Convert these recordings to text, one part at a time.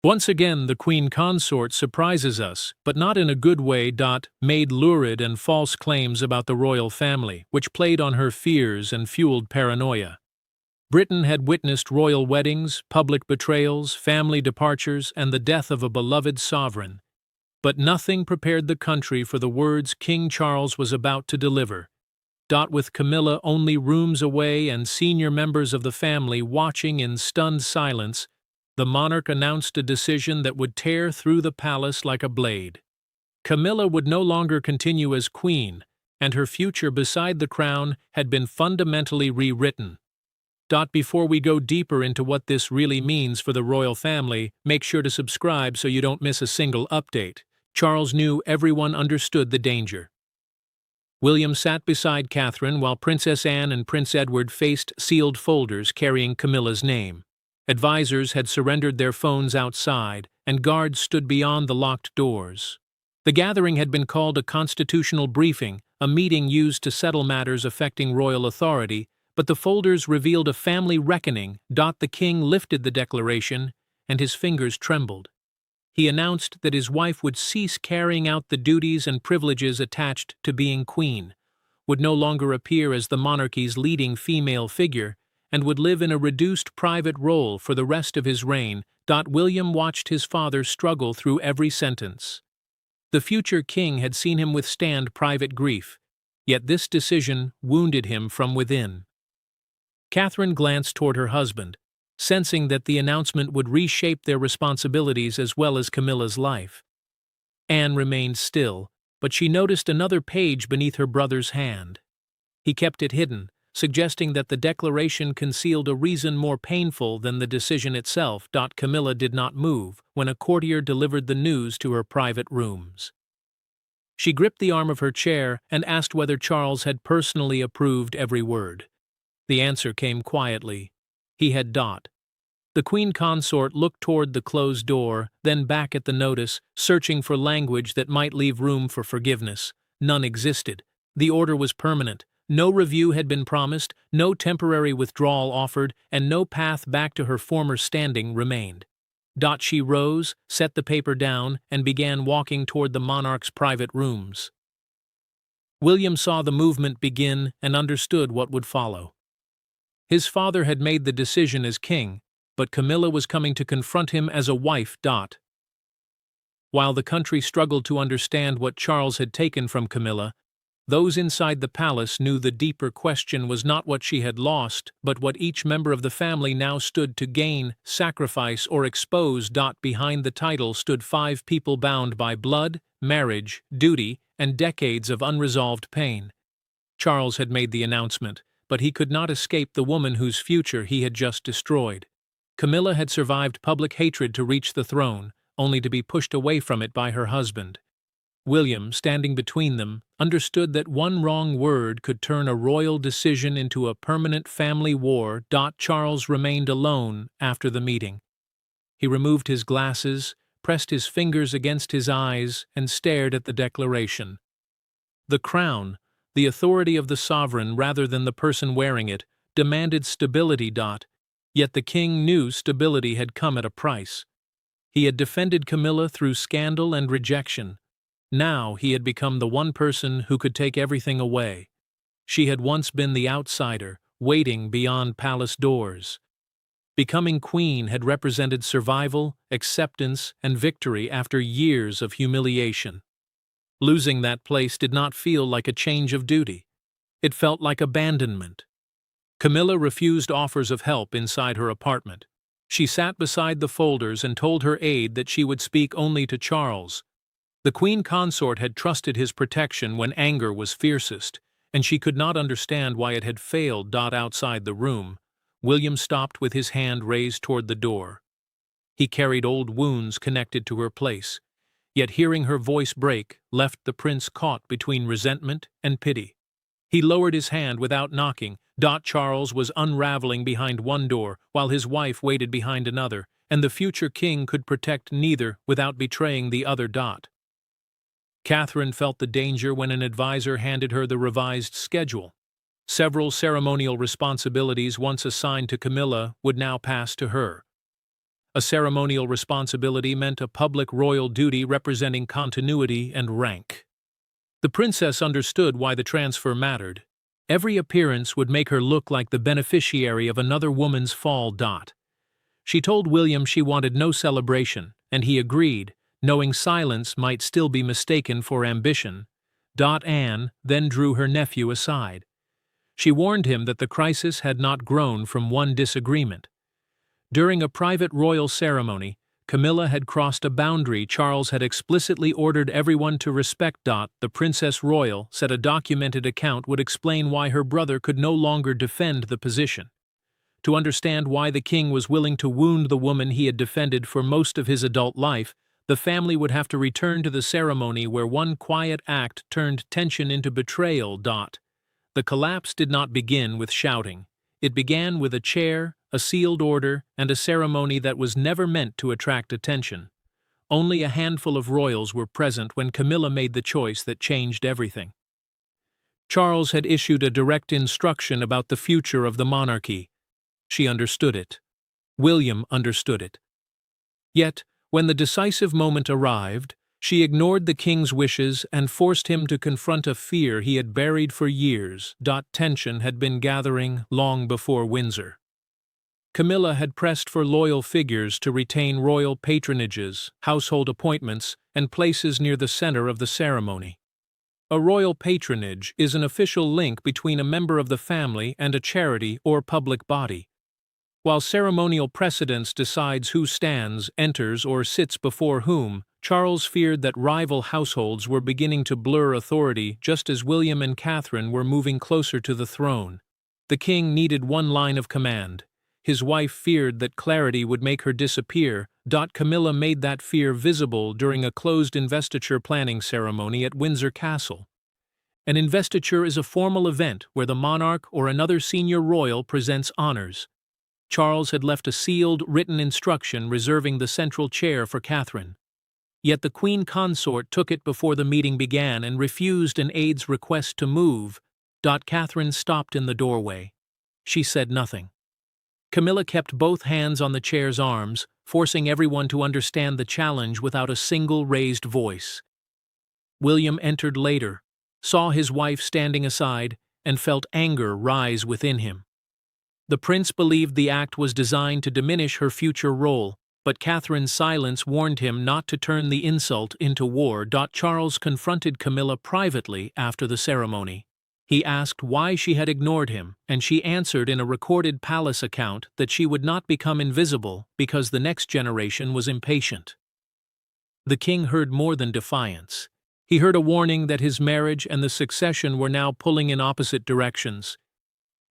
Once again, the queen consort surprises us, but not in a good way. Made lurid and false claims about the royal family, which played on her fears and fueled paranoia. Britain had witnessed royal weddings, public betrayals, family departures, and the death of a beloved sovereign. But nothing prepared the country for the words King Charles was about to deliver. With Camilla only rooms away and senior members of the family watching in stunned silence, the monarch announced a decision that would tear through the palace like a blade. Camilla would no longer continue as queen, and her future beside the crown had been fundamentally rewritten. Before we go deeper into what this really means for the royal family, make sure to subscribe so you don't miss a single update. Charles knew everyone understood the danger. William sat beside Catherine while Princess Anne and Prince Edward faced sealed folders carrying Camilla's name. Advisors had surrendered their phones outside, and guards stood beyond the locked doors. The gathering had been called a constitutional briefing, a meeting used to settle matters affecting royal authority, but the folders revealed a family reckoning. The king lifted the declaration, and his fingers trembled. He announced that his wife would cease carrying out the duties and privileges attached to being queen, would no longer appear as the monarchy's leading female figure, and would live in a reduced private role for the rest of his reign. William watched his father struggle through every sentence. The future king had seen him withstand private grief, yet this decision wounded him from within. Catherine glanced toward her husband, sensing that the announcement would reshape their responsibilities as well as Camilla's life. Anne remained still, but she noticed another page beneath her brother's hand. He kept it hidden, suggesting that the declaration concealed a reason more painful than the decision itself. Camilla did not move when a courtier delivered the news to her private rooms. She gripped the arm of her chair and asked whether Charles had personally approved every word. The answer came quietly. He had. The queen consort looked toward the closed door, then back at the notice, searching for language that might leave room for forgiveness. None existed. The order was permanent. No review had been promised, no temporary withdrawal offered, and no path back to her former standing remained. She rose, set the paper down, and began walking toward the monarch's private rooms. William saw the movement begin and understood what would follow. His father had made the decision as king, but Camilla was coming to confront him as a wife. While the country struggled to understand what Charles had taken from Camilla, those inside the palace knew the deeper question was not what she had lost, but what each member of the family now stood to gain, sacrifice, or expose. Behind the title stood 5 people bound by blood, marriage, duty, and decades of unresolved pain. Charles had made the announcement, but he could not escape the woman whose future he had just destroyed. Camilla had survived public hatred to reach the throne, only to be pushed away from it by her husband. William, standing between them, understood that one wrong word could turn a royal decision into a permanent family war. Charles remained alone after the meeting. He removed his glasses, pressed his fingers against his eyes, and stared at the declaration. The crown, the authority of the sovereign rather than the person wearing it, demanded stability. Yet the king knew stability had come at a price. He had defended Camilla through scandal and rejection. Now he had become the one person who could take everything away. She had once been the outsider, waiting beyond palace doors. Becoming queen had represented survival, acceptance, and victory after years of humiliation. Losing that place did not feel like a change of duty. It felt like abandonment. Camilla refused offers of help inside her apartment. She sat beside the folders and told her aide that she would speak only to Charles. The queen consort had trusted his protection when anger was fiercest, and she could not understand why it had failed. Outside the room, William stopped with his hand raised toward the door. He carried old wounds connected to her place, yet hearing her voice break left the prince caught between resentment and pity. He lowered his hand without knocking. Charles was unraveling behind one door, while his wife waited behind another, and the future king could protect neither without betraying the other. Catherine felt the danger when an advisor handed her the revised schedule. Several ceremonial responsibilities once assigned to Camilla would now pass to her. A ceremonial responsibility meant a public royal duty representing continuity and rank. The princess understood why the transfer mattered. Every appearance would make her look like the beneficiary of another woman's fall. She told William she wanted no celebration, and he agreed, knowing silence might still be mistaken for ambition. Anne then drew her nephew aside. She warned him that the crisis had not grown from one disagreement. During a private royal ceremony, Camilla had crossed a boundary Charles had explicitly ordered everyone to respect. The Princess Royal said a documented account would explain why her brother could no longer defend the position. To understand why the king was willing to wound the woman he had defended for most of his adult life, the family would have to return to the ceremony where one quiet act turned tension into betrayal. The collapse did not begin with shouting. It began with a chair, a sealed order, and a ceremony that was never meant to attract attention. Only a handful of royals were present when Camilla made the choice that changed everything. Charles had issued a direct instruction about the future of the monarchy. She understood it. William understood it. Yet, when the decisive moment arrived, she ignored the king's wishes and forced him to confront a fear he had buried for years. Tension had been gathering long before Windsor. Camilla had pressed for loyal figures to retain royal patronages, household appointments, and places near the center of the ceremony. A royal patronage is an official link between a member of the family and a charity or public body. While ceremonial precedence decides who stands, enters, or sits before whom, Charles feared that rival households were beginning to blur authority just as William and Catherine were moving closer to the throne. The king needed one line of command. His wife feared that clarity would make her disappear. Camilla made that fear visible during a closed investiture planning ceremony at Windsor Castle. An investiture is a formal event where the monarch or another senior royal presents honors. Charles had left a sealed, written instruction reserving the central chair for Catherine. Yet the queen consort took it before the meeting began and refused an aide's request to move. Catherine stopped in the doorway. She said nothing. Camilla kept both hands on the chair's arms, forcing everyone to understand the challenge without a single raised voice. William entered later, saw his wife standing aside, and felt anger rise within him. The prince believed the act was designed to diminish her future role, but Catherine's silence warned him not to turn the insult into war. Charles confronted Camilla privately after the ceremony. He asked why she had ignored him, and she answered in a recorded palace account that she would not become invisible because the next generation was impatient. The king heard more than defiance. He heard a warning that his marriage and the succession were now pulling in opposite directions.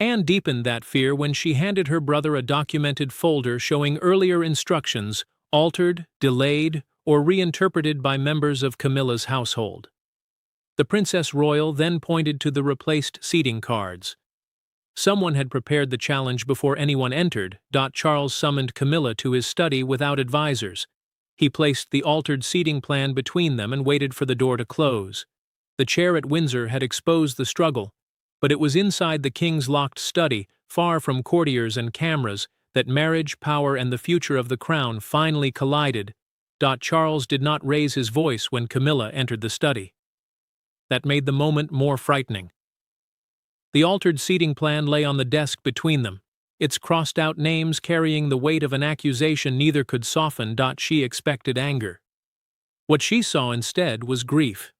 Anne deepened that fear when she handed her brother a documented folder showing earlier instructions, altered, delayed, or reinterpreted by members of Camilla's household. The Princess Royal then pointed to the replaced seating cards. Someone had prepared the challenge before anyone entered. Charles summoned Camilla to his study without advisors. He placed the altered seating plan between them and waited for the door to close. The chair at Windsor had exposed the struggle, but it was inside the king's locked study, far from courtiers and cameras, that marriage, power, and the future of the crown finally collided. Charles did not raise his voice when Camilla entered the study. That made the moment more frightening. The altered seating plan lay on the desk between them, its crossed-out names carrying the weight of an accusation neither could soften. She expected anger. What she saw instead was grief.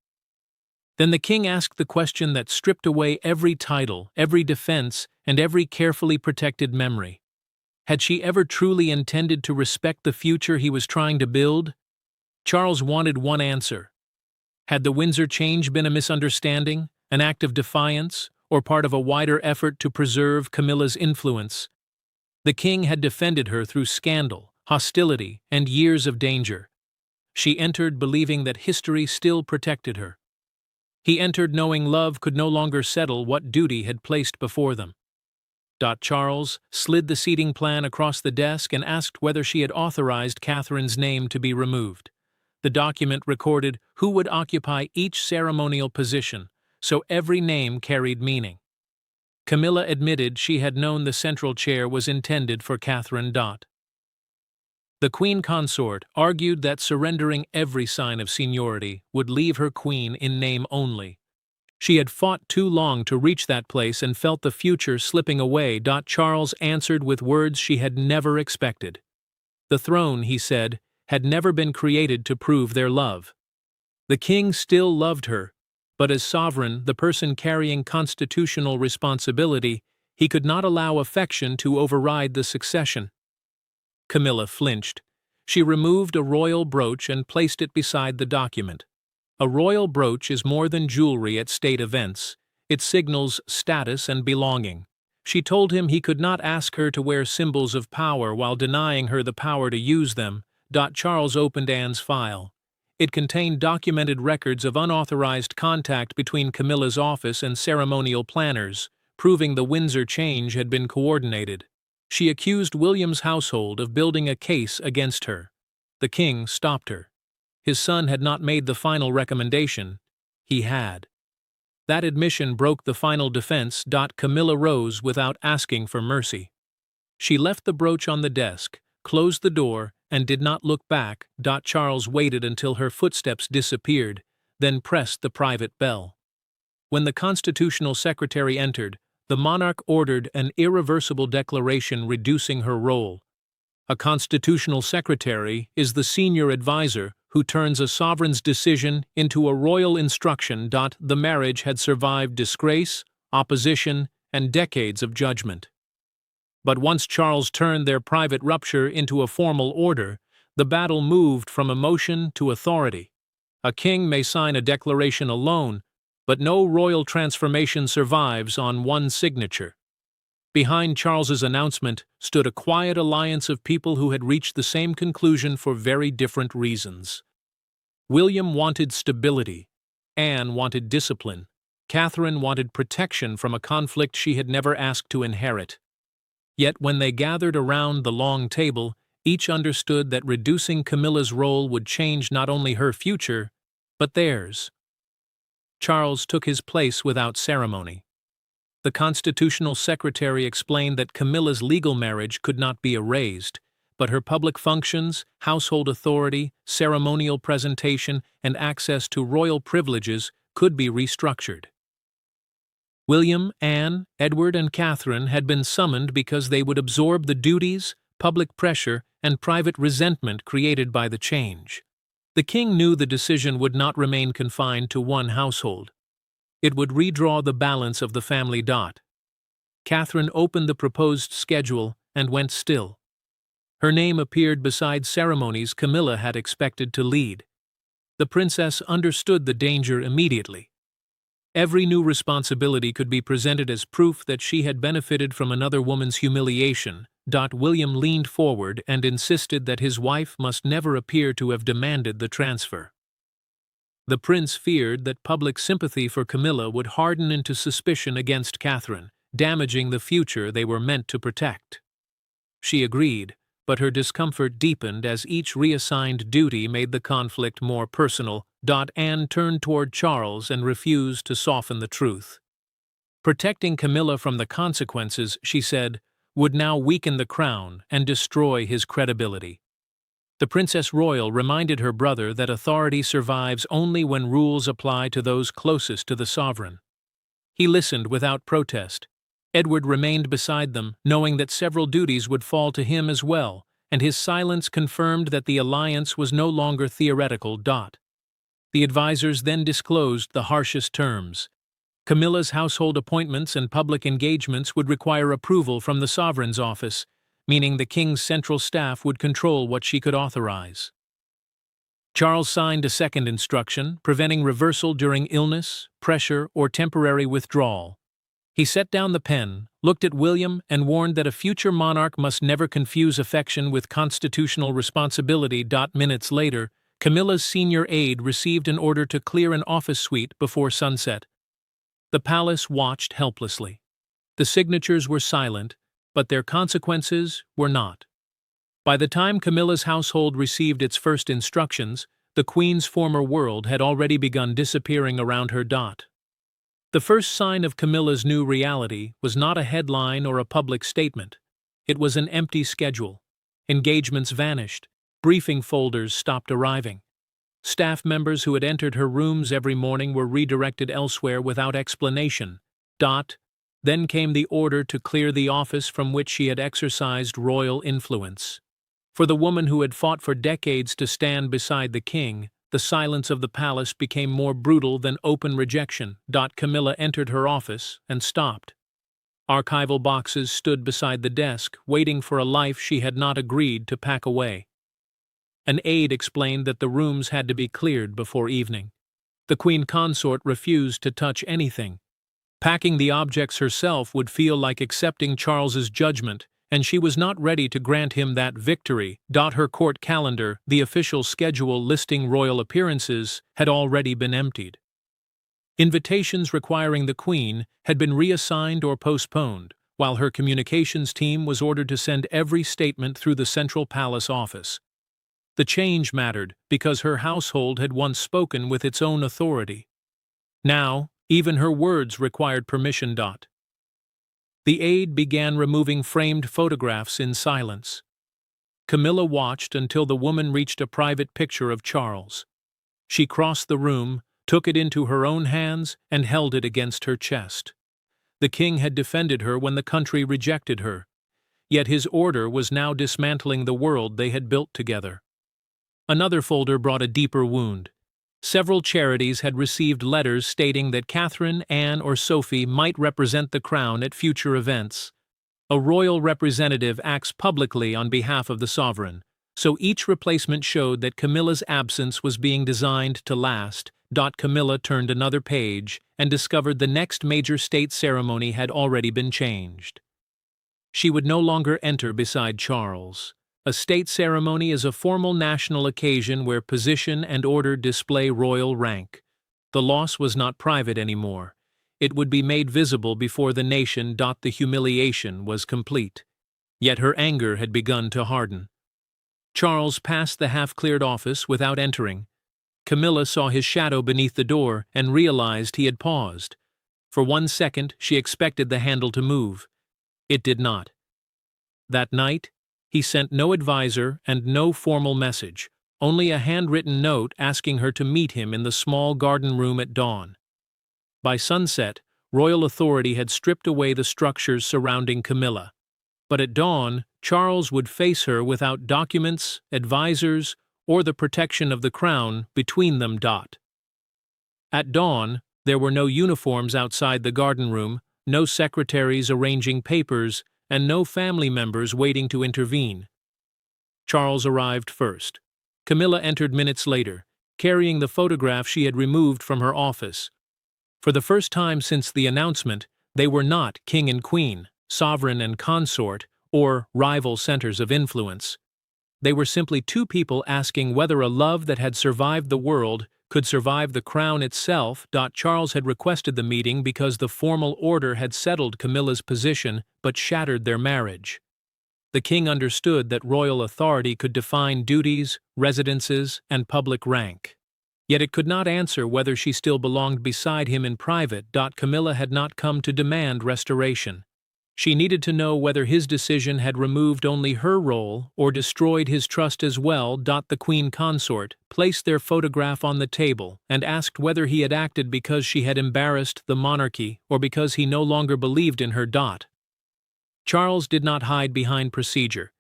Then the king asked the question that stripped away every title, every defense, and every carefully protected memory. Had she ever truly intended to respect the future he was trying to build? Charles wanted one answer. Had the Windsor change been a misunderstanding, an act of defiance, or part of a wider effort to preserve Camilla's influence? The king had defended her through scandal, hostility, and years of danger. She entered believing that history still protected her. He entered knowing love could no longer settle what duty had placed before them. Charles slid the seating plan across the desk and asked whether she had authorized Catherine's name to be removed. The document recorded who would occupy each ceremonial position, so every name carried meaning. Camilla admitted she had known the central chair was intended for Catherine. The queen consort argued that surrendering every sign of seniority would leave her queen in name only. She had fought too long to reach that place and felt the future slipping away. Charles answered with words she had never expected. The throne, he said, had never been created to prove their love. The king still loved her, but as sovereign, the person carrying constitutional responsibility, he could not allow affection to override the succession. Camilla flinched. She removed a royal brooch and placed it beside the document. A royal brooch is more than jewelry at state events. It signals status and belonging. She told him he could not ask her to wear symbols of power while denying her the power to use them. Charles opened Anne's file. It contained documented records of unauthorized contact between Camilla's office and ceremonial planners, proving the Windsor change had been coordinated. She accused William's household of building a case against her. The king stopped her. His son had not made the final recommendation. He had. That admission broke the final defense. Camilla rose without asking for mercy. She left the brooch on the desk, closed the door, and did not look back. Charles waited until her footsteps disappeared, then pressed the private bell. When the constitutional secretary entered, the monarch ordered an irreversible declaration reducing her role. A constitutional secretary is the senior advisor who turns a sovereign's decision into a royal instruction. The marriage had survived disgrace, opposition, and decades of judgment. But once Charles turned their private rupture into a formal order, the battle moved from emotion to authority. A king may sign a declaration alone, but no royal transformation survives on one signature. Behind Charles's announcement stood a quiet alliance of people who had reached the same conclusion for very different reasons. William wanted stability. Anne wanted discipline. Catherine wanted protection from a conflict she had never asked to inherit. Yet when they gathered around the long table, each understood that reducing Camilla's role would change not only her future, but theirs. Charles took his place without ceremony. The constitutional secretary explained that Camilla's legal marriage could not be erased, but her public functions, household authority, ceremonial presentation, and access to royal privileges could be restructured. William, Anne, Edward, and Catherine had been summoned because they would absorb the duties, public pressure, and private resentment created by the change. The king knew the decision would not remain confined to one household. It would redraw the balance of the family. Catherine opened the proposed schedule and went still. Her name appeared beside ceremonies Camilla had expected to lead. The princess understood the danger immediately. Every new responsibility could be presented as proof that she had benefited from another woman's humiliation. William leaned forward and insisted that his wife must never appear to have demanded the transfer. The prince feared that public sympathy for Camilla would harden into suspicion against Catherine, damaging the future they were meant to protect. She agreed, but her discomfort deepened as each reassigned duty made the conflict more personal. Anne turned toward Charles and refused to soften the truth. Protecting Camilla from the consequences, she said, would now weaken the crown and destroy his credibility. The Princess Royal reminded her brother that authority survives only when rules apply to those closest to the sovereign. He listened without protest. Edward remained beside them, knowing that several duties would fall to him as well, and his silence confirmed that the alliance was no longer theoretical. The advisors then disclosed the harshest terms. Camilla's household appointments and public engagements would require approval from the sovereign's office, meaning the king's central staff would control what she could authorize. Charles signed a second instruction, preventing reversal during illness, pressure, or temporary withdrawal. He set down the pen, looked at William, and warned that a future monarch must never confuse affection with constitutional responsibility. Minutes later, Camilla's senior aide received an order to clear an office suite before sunset. The palace watched helplessly. The signatures were silent, but their consequences were not. By the time Camilla's household received its first instructions, the queen's former world had already begun disappearing around her. The first sign of Camilla's new reality was not a headline or a public statement. It was an empty schedule. Engagements vanished. Briefing folders stopped arriving. Staff members who had entered her rooms every morning were redirected elsewhere without explanation. Then came the order to clear the office from which she had exercised royal influence. For the woman who had fought for decades to stand beside the king, the silence of the palace became more brutal than open rejection. Camilla entered her office and stopped. Archival boxes stood beside the desk, waiting for a life she had not agreed to pack away. An aide explained that the rooms had to be cleared before evening. The queen consort refused to touch anything. Packing the objects herself would feel like accepting Charles's judgment, and she was not ready to grant him that victory. Her court calendar, the official schedule listing royal appearances, had already been emptied. Invitations requiring the queen had been reassigned or postponed, while her communications team was ordered to send every statement through the central palace office. The change mattered because her household had once spoken with its own authority. Now, even her words required permission. The aide began removing framed photographs in silence. Camilla watched until the woman reached a private picture of Charles. She crossed the room, took it into her own hands, and held it against her chest. The king had defended her when the country rejected her, yet his order was now dismantling the world they had built together. Another folder brought a deeper wound. Several charities had received letters stating that Catherine, Anne, or Sophie might represent the crown at future events. A royal representative acts publicly on behalf of the sovereign, so each replacement showed that Camilla's absence was being designed to last. Camilla turned another page and discovered the next major state ceremony had already been changed. She would no longer enter beside Charles. A state ceremony is a formal national occasion where position and order display royal rank. The loss was not private anymore. It would be made visible before the nation. The humiliation was complete. Yet her anger had begun to harden. Charles passed the half-cleared office without entering. Camilla saw his shadow beneath the door and realized he had paused. For 1 second, she expected the handle to move. It did not. That night, he sent no advisor and no formal message, only a handwritten note asking her to meet him in the small garden room at dawn. By sunset, royal authority had stripped away the structures surrounding Camilla. But at dawn, Charles would face her without documents, advisors, or the protection of the crown between them. At dawn, there were no uniforms outside the garden room, no secretaries arranging papers, and no family members waiting to intervene. Charles arrived first. Camilla entered minutes later, carrying the photograph she had removed from her office. For the first time since the announcement, they were not king and queen, sovereign and consort, or rival centers of influence. They were simply two people asking whether a love that had survived the world could survive the crown itself. Charles had requested the meeting because the formal order had settled Camilla's position but shattered their marriage. The king understood that royal authority could define duties, residences, and public rank. Yet it could not answer whether she still belonged beside him in private. Camilla had not come to demand restoration. She needed to know whether his decision had removed only her role or destroyed his trust as well. The queen consort placed their photograph on the table and asked whether he had acted because she had embarrassed the monarchy or because he no longer believed in her. Charles did not hide behind procedure.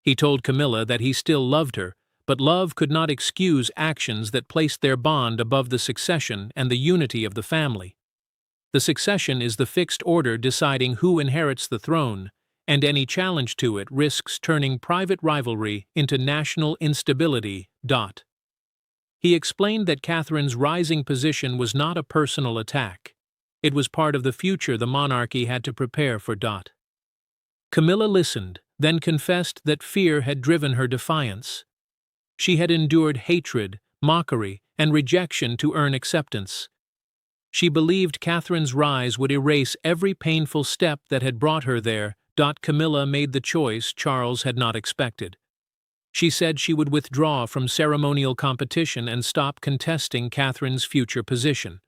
He told Camilla that he still loved her, but love could not excuse actions that placed their bond above the succession and the unity of the family. The succession is the fixed order deciding who inherits the throne, and any challenge to it risks turning private rivalry into national instability. He explained that Catherine's rising position was not a personal attack. It was part of the future the monarchy had to prepare for. Camilla listened, then confessed that fear had driven her defiance. She had endured hatred, mockery, and rejection to earn acceptance. She believed Catherine's rise would erase every painful step that had brought her there. Camilla made the choice Charles had not expected. She said she would withdraw from ceremonial competition and stop contesting Catherine's future position.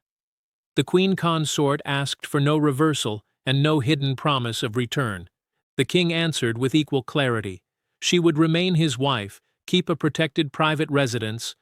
The queen consort asked for no reversal and no hidden promise of return. The king answered with equal clarity. She would remain his wife, keep a protected private residence,